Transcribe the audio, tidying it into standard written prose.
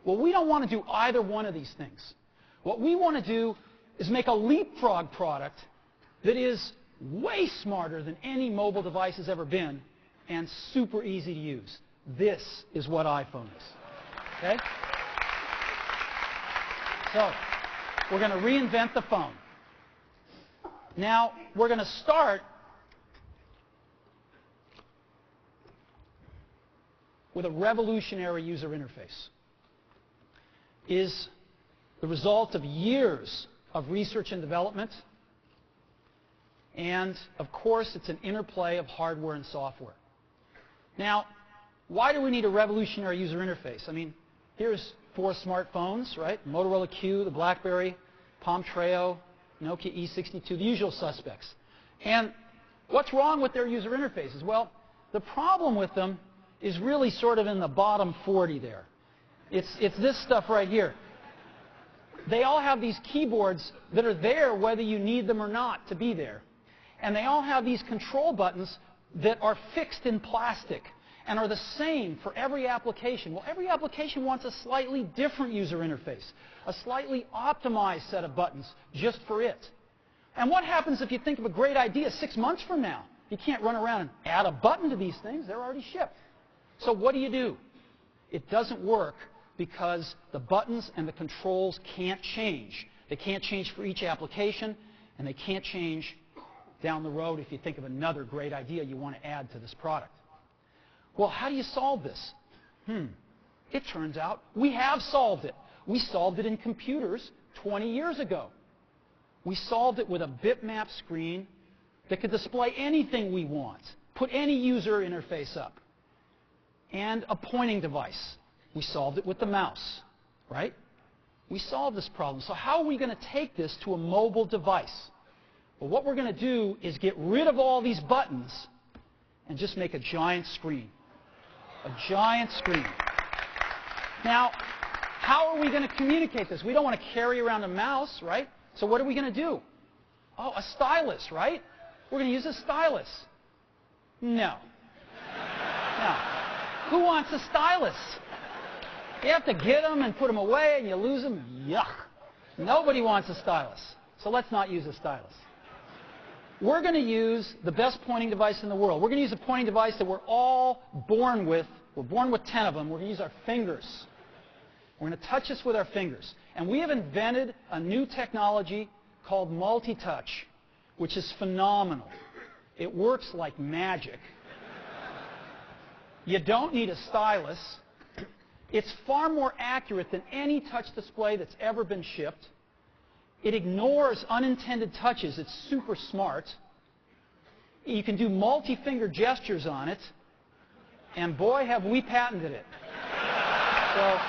Well, we don't want to do either one of these things. What we want to do is make a Leapfrog product that is way smarter than any mobile device has ever been and super easy to use. This is what iPhone is. Okay? So, we're going to reinvent the phone. Now, we're going to start with a revolutionary user interface. It is the result of years of research and development, and of course it's an interplay of hardware and software. Now, why do we need a revolutionary user interface? I mean, here's 4 smartphones, right? Motorola Q, the BlackBerry, Palm Treo, Nokia E62, the usual suspects. And what's wrong with their user interfaces? Well, the problem with them is really sort of in the bottom 40 there. It's this stuff right here. They all have these keyboards that are there whether you need them or not to be there. And they all have these control buttons that are fixed in plastic and are the same for every application. Well, every application wants a slightly different user interface, a slightly optimized set of buttons just for it. And what happens if you think of a great idea 6 months from now? You can't run around and add a button to these things. They're already shipped. So what do? It doesn't work because the buttons and the controls can't change. They can't change for each application, and they can't change down the road if you think of another great idea you want to add to this product. Well, how do you solve this? It turns out we have solved it. We solved it in computers 20 years ago. We solved it with a bitmap screen that could display anything we want, put any user interface up, and a pointing device. We solved it with the mouse, right? We solved this problem. So how are we going to take this to a mobile device? Well, what we're going to do is get rid of all these buttons and just make a giant screen. A giant screen. Now, how are we going to communicate this? We don't want to carry around a mouse, right? So what are we going to do? Oh, a stylus, right? We're going to use a stylus. No. No. Who wants a stylus? You have to get them and put them away and you lose them. Yuck. Nobody wants a stylus. So let's not use a stylus. We're going to use the best pointing device in the world. We're going to use a pointing device that we're all born with. We're born with 10 of them. We're going to use our fingers. We're going to touch this with our fingers. And we have invented a new technology called multi-touch, which is phenomenal. It works like magic. You don't need a stylus. It's far more accurate than any touch display that's ever been shipped. It ignores unintended touches. It's super smart. You can do multi-finger gestures on it. And boy, have we patented it. So